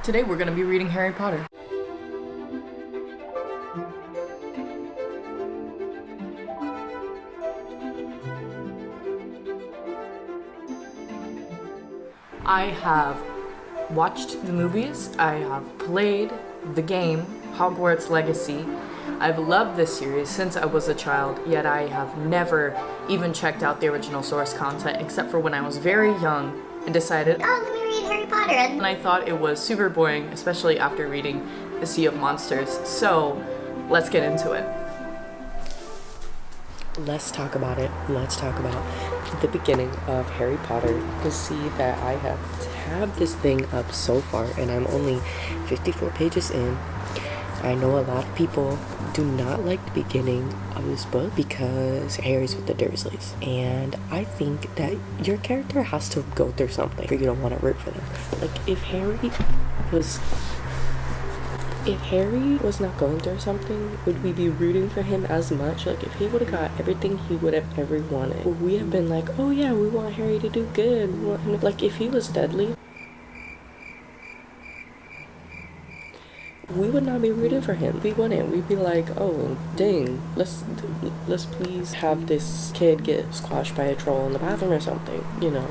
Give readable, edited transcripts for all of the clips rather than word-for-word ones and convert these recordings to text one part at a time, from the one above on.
Today we're gonna be reading Harry Potter. I have watched the movies, I have played the game, Hogwarts Legacy. I've loved this series since I was a child, yet I have never even checked out the original source content except for when I was very young and decided, oh, let me read Harry Potter. And I thought it was super boring, especially after reading The Sea of Monsters. So, let's get into it. Let's talk about it. Let's talk about the beginning of Harry Potter. You can see that I have this thing up so far, and I'm only 54 pages in. I know a lot of people do not like the beginning of this book because Harry's with the Dursleys. And I think that your character has to go through something or you don't want to root for them. Like, if Harry was not going through something, would we be rooting for him as much? Like, if he would have got everything he would have ever wanted, would we have been like, oh yeah, we want Harry to do good. We want him. Like, if he was deadly, we would not be rooting for him. We wouldn't. We'd be like, oh, dang, let's please have this kid get squashed by a troll in the bathroom or something, you know.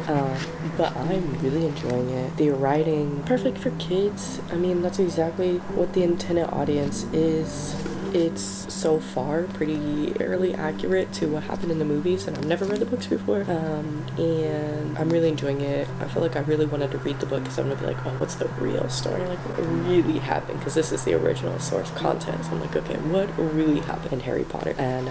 But I'm really enjoying it. The writing, perfect for kids. I mean, that's exactly what the intended audience is. It's so far pretty early accurate to what happened in the movies, and I've never read the books before. And I'm really enjoying it. I feel like I really wanted to read the book because I'm gonna be like, oh, what's the real story? Like, what really happened? Because this is the original source content. So I'm like, okay, what really happened in Harry Potter? And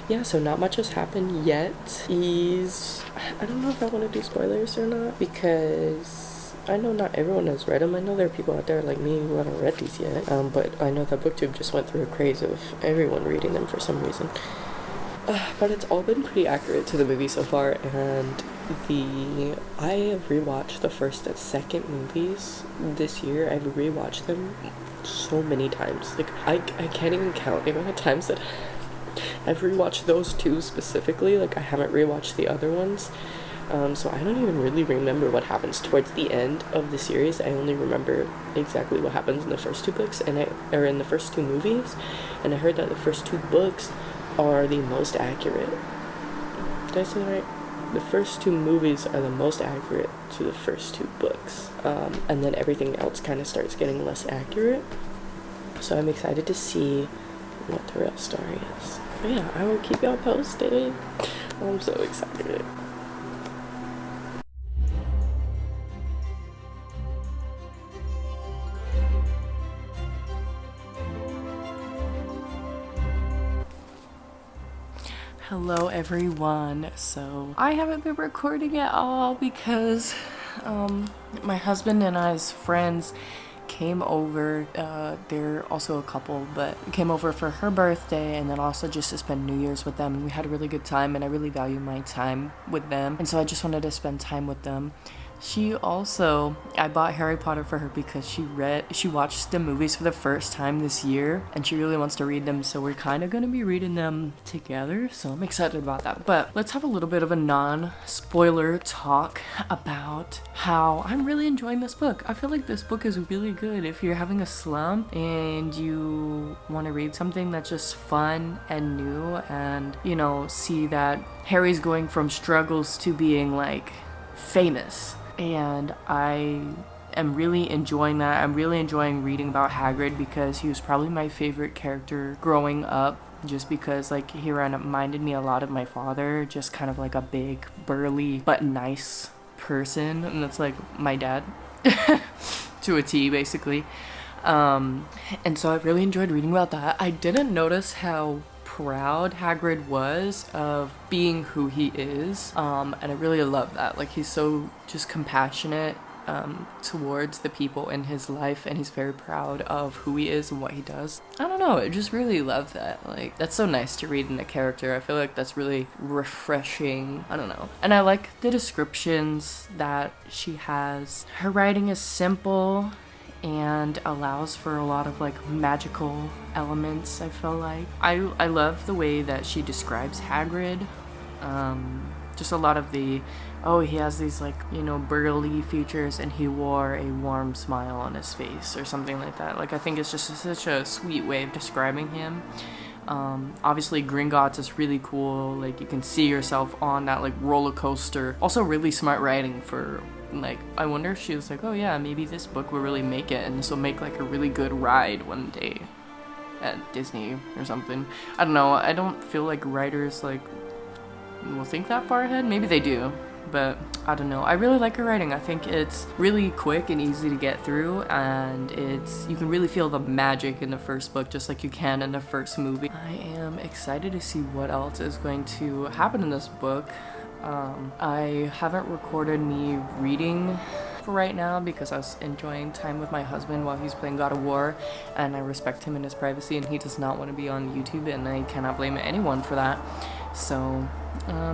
yeah, so not much has happened yet. I don't know if I want to do spoilers or not because I know not everyone has read them. I know there are people out there like me who haven't read these yet. But I know that BookTube just went through a craze of everyone reading them for some reason. But it's all been pretty accurate to the movie so far, and I have rewatched the first and second movies this year. I've rewatched them so many times. Like, I can't even count the amount of times that I've rewatched those two specifically. Like, I haven't rewatched the other ones. So I don't even really remember what happens towards the end of the series. I only remember exactly what happens in the first two books or in the first two movies. And I heard that the first two books are the most accurate. Did I say that right? The first two movies are the most accurate to the first two books. And then everything else kind of starts getting less accurate. So I'm excited to see what the real story is. But yeah, I will keep y'all posted. I'm so excited. Hello everyone. So I haven't been recording at all because my husband and I's friends came over. They're also a couple, but came over for her birthday and then also just to spend New Year's with them, and we had a really good time, and I really value my time with them, and so I just wanted to spend time with them. I bought Harry Potter for her because she watched the movies for the first time this year and she really wants to read them, so we're kind of going to be reading them together, so I'm excited about that. But let's have a little bit of a non-spoiler talk about how I'm really enjoying this book. I feel like this book is really good if you're having a slump and you want to read something that's just fun and new, and, you know, see that Harry's going from struggles to being, like, famous. And I am really enjoying that. I'm really enjoying reading about Hagrid because he was probably my favorite character growing up, just because, like, he reminded me a lot of my father, just kind of like a big, burly, but nice person, and that's like my dad to a T, basically. And so I really enjoyed reading about that. I didn't notice how proud Hagrid was of being who he is, and I really love that. Like, he's so just compassionate towards the people in his life, and he's very proud of who he is and what he does. I don't know, I just really love that. Like, that's so nice to read in a character. I feel like that's really refreshing. I don't know. And I like the descriptions that she has. Her writing is simple and allows for a lot of, like, magical elements, I feel like. I love the way that she describes Hagrid. just a lot of the, oh, he has these like, you know, burly features and he wore a warm smile on his face or something like that. Like, I think it's just such a sweet way of describing him. Obviously Gringotts is really cool. Like, you can see yourself on that like roller coaster. Also really smart writing for, like, I wonder if she was like, oh yeah, maybe this book will really make it and this will make like a really good ride one day at Disney or something. I don't know. I don't feel like writers like will think that far ahead. Maybe they do, but I don't know. I really like her writing. I think it's really quick and easy to get through, and you can really feel the magic in the first book just like you can in the first movie. I am excited to see what else is going to happen in this book. I haven't recorded me reading for right now because I was enjoying time with my husband while he's playing God of War, and I respect him and his privacy, and he does not want to be on YouTube, and I cannot blame anyone for that. So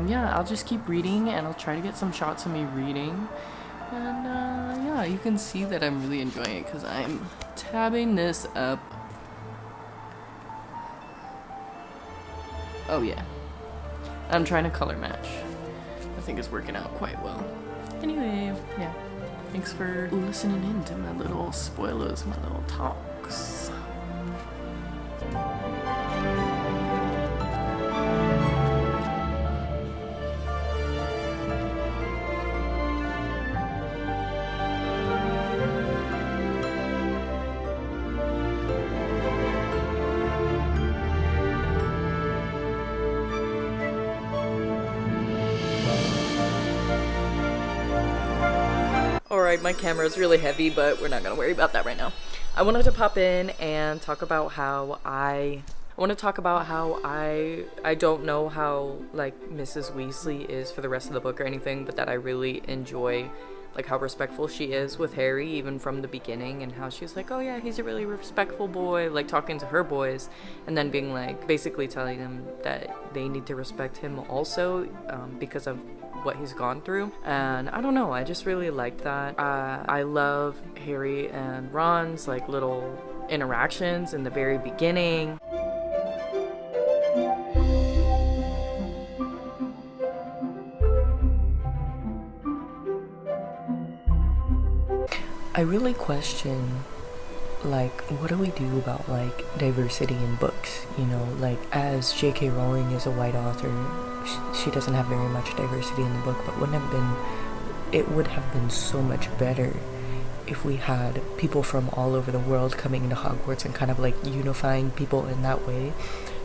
yeah, I'll just keep reading, and I'll try to get some shots of me reading, and yeah, you can see that I'm really enjoying it because I'm tabbing this up. Oh yeah, I'm trying to color match. I think it's working out quite well. Anyway, yeah, thanks for listening in to my little spoilers, my little talks. Alright, my camera is really heavy, but we're not gonna worry about that right now. I wanted to pop in and talk about how I don't know how, like, Mrs. Weasley is for the rest of the book or anything, but that I really enjoy, like, how respectful she is with Harry, even from the beginning, and how she's like, oh yeah, he's a really respectful boy, like, talking to her boys, and then being like, basically telling them that they need to respect him also, because of what he's gone through. And I don't know, I just really liked that. I love Harry and Ron's like little interactions in the very beginning. I really question, like, what do we do about, like, diversity in books, you know? Like, as J.K. Rowling is a white author, she doesn't have very much diversity in the book, but it would have been so much better if we had people from all over the world coming into Hogwarts and kind of, like, unifying people in that way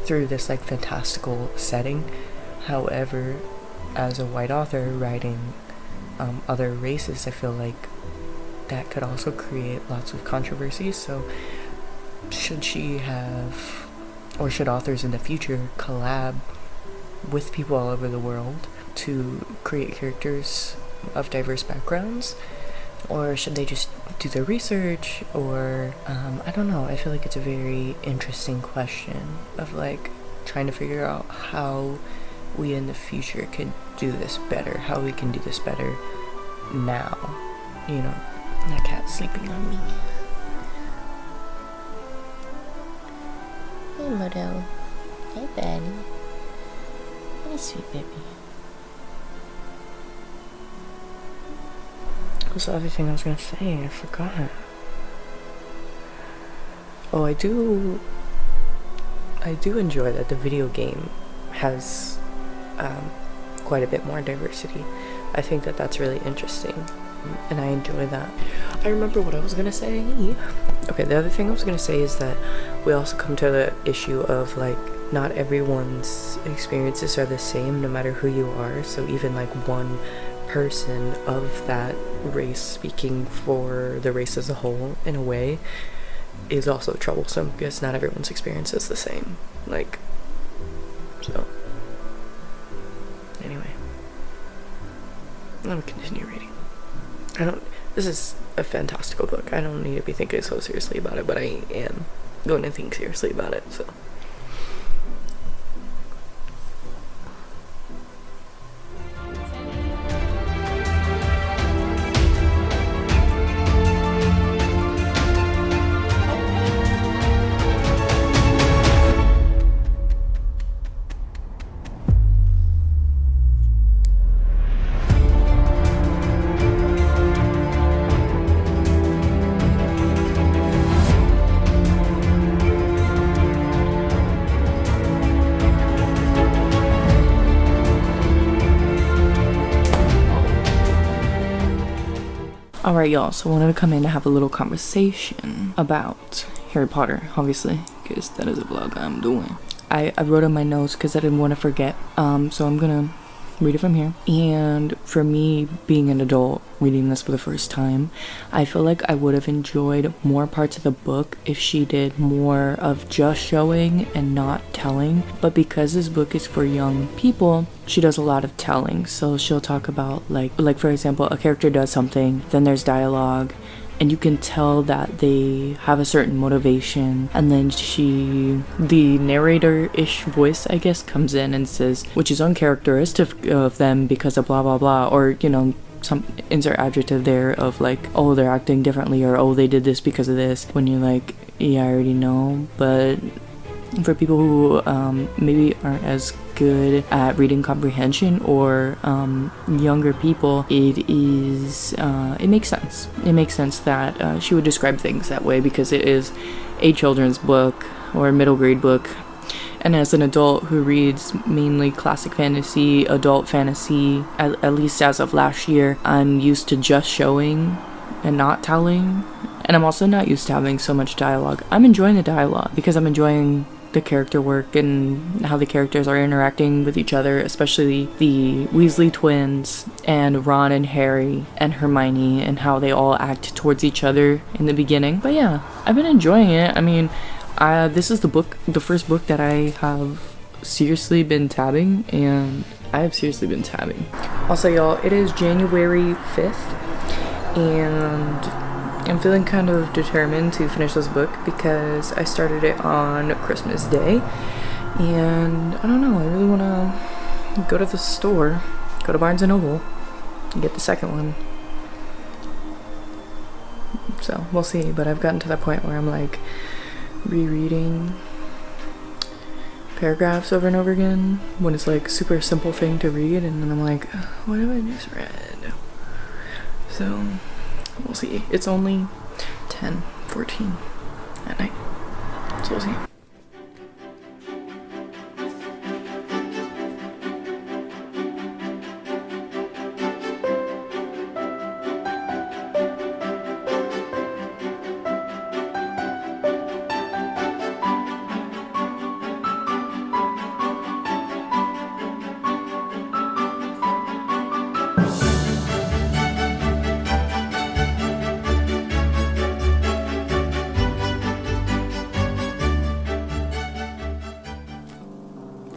through this, like, fantastical setting. However, as a white author writing other races, I feel like that could also create lots of controversies. So should she have, or should authors in the future collab with people all over the world to create characters of diverse backgrounds? Or should they just do their research? Or I don't know. I feel like it's a very interesting question of, like, trying to figure out how we in the future could do this better, how we can do this better now, you know. That cat's sleeping on me. Hey, Modo. Hey, Betty. Hey, sweet baby. What's the other thing I was gonna say? I forgot. Oh, I do enjoy that the video game has quite a bit more diversity. I think that that's really interesting, and I enjoy that. I remember what I was gonna say. Okay, the other thing I was gonna say is that we also come to the issue of, like, not everyone's experiences are the same no matter who you are. So even, like, one person of that race speaking for the race as a whole in a way is also troublesome because not everyone's experience is the same. Like, so anyway, I'm gonna continue reading. This is a fantastical book. I don't need to be thinking so seriously about it, but I am going to think seriously about it, so. Alright, y'all, so I wanted to come in to have a little conversation about Harry Potter, obviously, because that is a vlog I'm doing. I wrote in my notes because I didn't want to forget, so I'm gonna read it from here. And for me, being an adult reading this for the first time, I feel like I would have enjoyed more parts of the book if she did more of just showing and not telling. But because this book is for young people, she does a lot of telling. So she'll talk about like for example, a character does something, then there's dialogue, and you can tell that they have a certain motivation, and then the narrator-ish voice, I guess, comes in and says, which is uncharacteristic of them because of blah blah blah, or you know, some insert adjective there of like, oh, they're acting differently, or oh, they did this because of this, when you're like, yeah, I already know. But for people who maybe aren't as good at reading comprehension, or younger people, it makes sense. It makes sense that she would describe things that way because it is a children's book or a middle grade book. And as an adult who reads mainly classic fantasy, adult fantasy, at least as of last year, I'm used to just showing and not telling. And I'm also not used to having so much dialogue. I'm enjoying the dialogue because I'm enjoying the character work and how the characters are interacting with each other, especially the Weasley twins and Ron and Harry and Hermione, and how they all act towards each other in the beginning. But yeah, I've been enjoying it. I mean, this is the first book that I have seriously been tabbing, and I have seriously been tabbing. Also, y'all, it is January 5th, and I'm feeling kind of determined to finish this book because I started it on Christmas Day, and I don't know, I really want to go to the store, go to Barnes & Noble, and get the second one. So, we'll see, but I've gotten to that point where I'm like rereading paragraphs over and over again when it's like a super simple thing to read, and then I'm like, what have I just read? So we'll see. It's only 10:14 at night, so we'll see.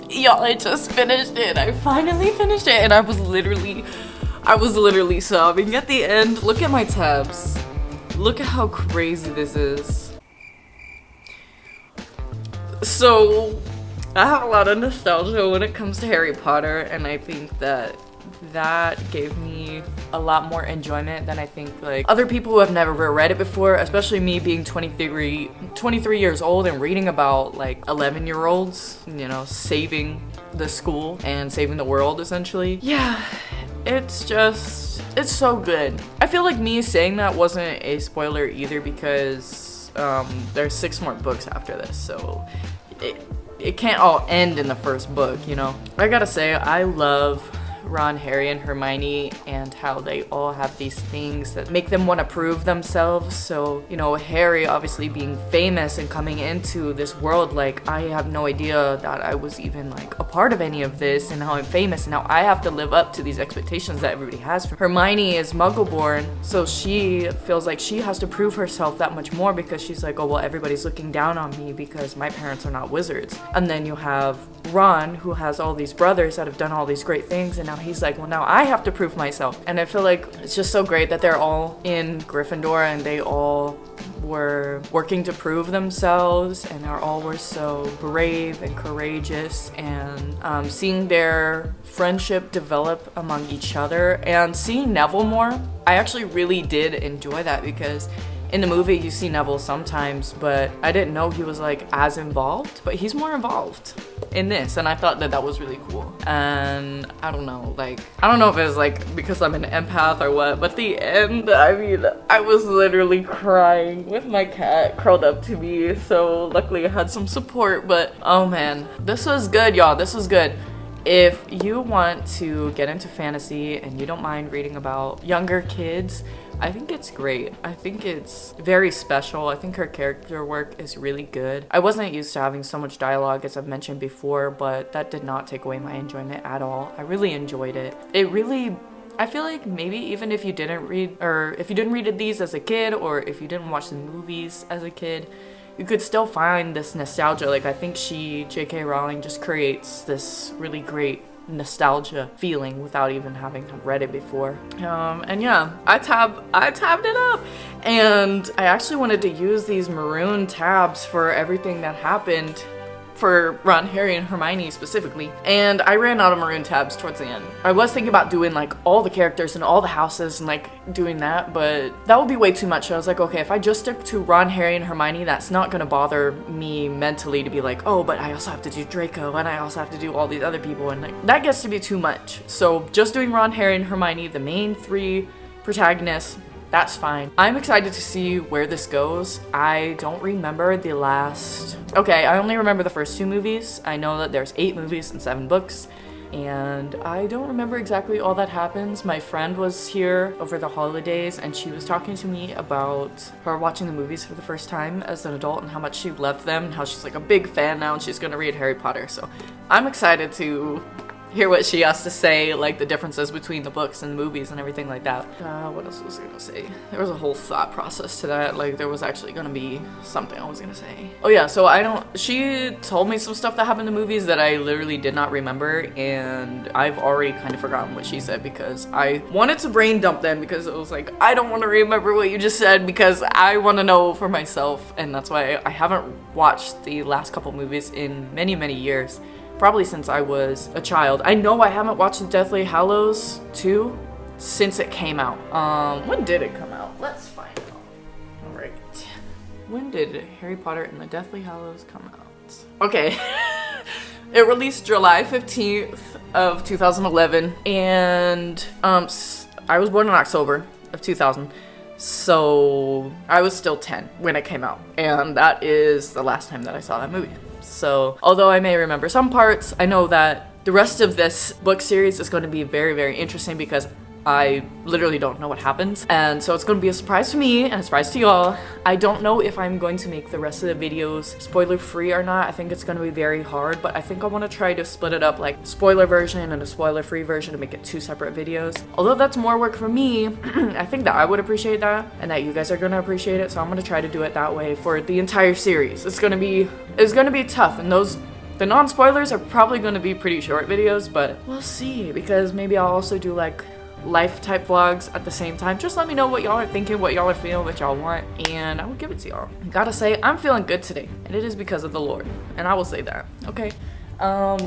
Y'all, I just finished it. I finally finished it, and I was literally sobbing at the end. Look at my tabs. Look at how crazy this is. So, I have a lot of nostalgia when it comes to Harry Potter, and I think that gave me a lot more enjoyment than I think like other people who have never read it before, especially me being 23 years old and reading about like 11-year-olds, you know, saving the school and saving the world essentially. Yeah, it's so good. I feel like me saying that wasn't a spoiler either because there's 6 more books after this, so it can't all end in the first book, you know. I gotta say, I love Ron, Harry, and Hermione, and how they all have these things that make them want to prove themselves. So, you know, Harry obviously being famous and coming into this world, like, I have no idea that I was even like a part of any of this, and how I'm famous, and now I have to live up to these expectations that everybody has. Hermione is Muggle-born, so she feels like she has to prove herself that much more because she's like, oh well, everybody's looking down on me because my parents are not wizards. And then you have Ron, who has all these brothers that have done all these great things, and now he's like, well, now I have to prove myself. And I feel like it's just so great that they're all in Gryffindor and they all were working to prove themselves, and they all were so brave and courageous, and seeing their friendship develop among each other and seeing Neville more. I actually really did enjoy that because in the movie you see Neville sometimes, but I didn't know he was like as involved, but he's more involved in this, and I thought that was really cool. And I don't know if it was like because I'm an empath or what, but the end, I mean, I was literally crying with my cat curled up to me, so luckily I had some support. But oh man, this was good, y'all. This was good. If you want to get into fantasy and you don't mind reading about younger kids, I think it's great. I think it's very special. I think her character work is really good. I wasn't used to having so much dialogue, as I've mentioned before, but that did not take away my enjoyment at all. I really enjoyed it. I feel like maybe even if you didn't read these as a kid, or if you didn't watch the movies as a kid, you could still find this nostalgia. Like, I think J.K. Rowling just creates this really great nostalgia feeling without even having read it before. And yeah, I tabbed it up, and I actually wanted to use these maroon tabs for everything that happened for Ron, Harry, and Hermione specifically, and I ran out of maroon tabs towards the end. I was thinking about doing like all the characters and all the houses and like doing that, but that would be way too much. So I was like, okay, if I just stick to Ron, Harry, and Hermione, that's not gonna bother me mentally to be like, oh, but I also have to do Draco, and I also have to do all these other people, and like that gets to be too much. So just doing Ron, Harry, and Hermione, the main 3 protagonists, that's fine. I'm excited to see where this goes. I don't remember the last... Okay, I only remember the first 2 movies. I know that there's 8 movies and 7 books, and I don't remember exactly all that happens. My friend was here over the holidays, and she was talking to me about her watching the movies for the first time as an adult and how much she loved them and how she's like a big fan now and she's gonna read Harry Potter. So I'm excited to hear what she has to say, like the differences between the books and the movies and everything like that. What else was I gonna say? There was a whole thought process to that. Like, there was actually gonna be something I was gonna say. Oh yeah, so she told me some stuff that happened in the movies that I literally did not remember, and I've already kind of forgotten what she said because I wanted to brain dump them, because it was like, I don't want to remember what you just said because I want to know for myself, and that's why I haven't watched the last couple movies in many, many years. Probably since I was a child. I know I haven't watched the Deathly Hallows 2 since it came out. When did it come out? Let's find out. Alright. When did Harry Potter and the Deathly Hallows come out? Okay. It released July 15th of 2011, and I was born in October of 2000. So I was still 10 when it came out, and that is the last time that I saw that movie. So although I may remember some parts, I know that the rest of this book series is going to be very, very interesting because I literally don't know what happens. And so it's going to be a surprise to me and a surprise to y'all. I don't know if I'm going to make the rest of the videos spoiler free or not. I think it's going to be very hard, but I think I want to try to split it up, like spoiler version and a spoiler free version, to make it 2 separate videos. Although that's more work for me, I think that I would appreciate that and that you guys are going to appreciate it. So I'm going to try to do it that way for the entire series. It's going to be tough, and the non-spoilers are probably going to be pretty short videos, but we'll see, because maybe I'll also do like life type vlogs at the same time. Just let me know what y'all are thinking, what y'all are feeling, what y'all want, and I will give it to y'all. I gotta say, I'm feeling good today, and it is because of the Lord, and I will say that. Okay,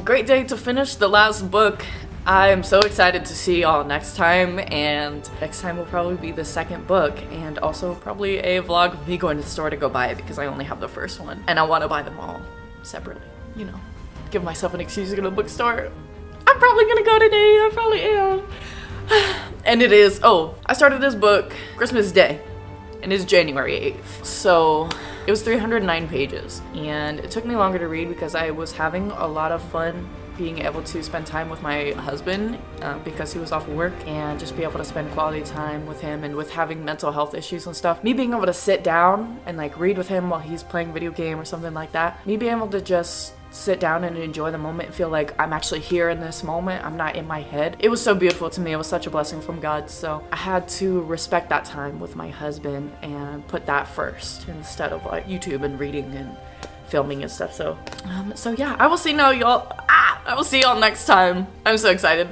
great day to finish the last book. I'm so excited to see y'all next time, and next time will probably be the 2nd book, and also probably a vlog of me going to the store to go buy it, because I only have the first one, and I want to buy them all separately, you know, give myself an excuse to go to the bookstore. I'm probably gonna go today, I probably am. And it is, I started this book Christmas Day, and it's January 8th. So it was 309 pages, and it took me longer to read because I was having a lot of fun being able to spend time with my husband because he was off of work, and just be able to spend quality time with him, and with having mental health issues and stuff. Me being able to sit down and like read with him while he's playing a video game or something like that. Me being able to just sit down and enjoy the moment and feel like I'm actually here in this moment. I'm not in my head. It was so beautiful to me. It was such a blessing from God. So I had to respect that time with my husband and put that first instead of like YouTube and reading and filming and stuff. So yeah, I will see y'all next time. I'm so excited.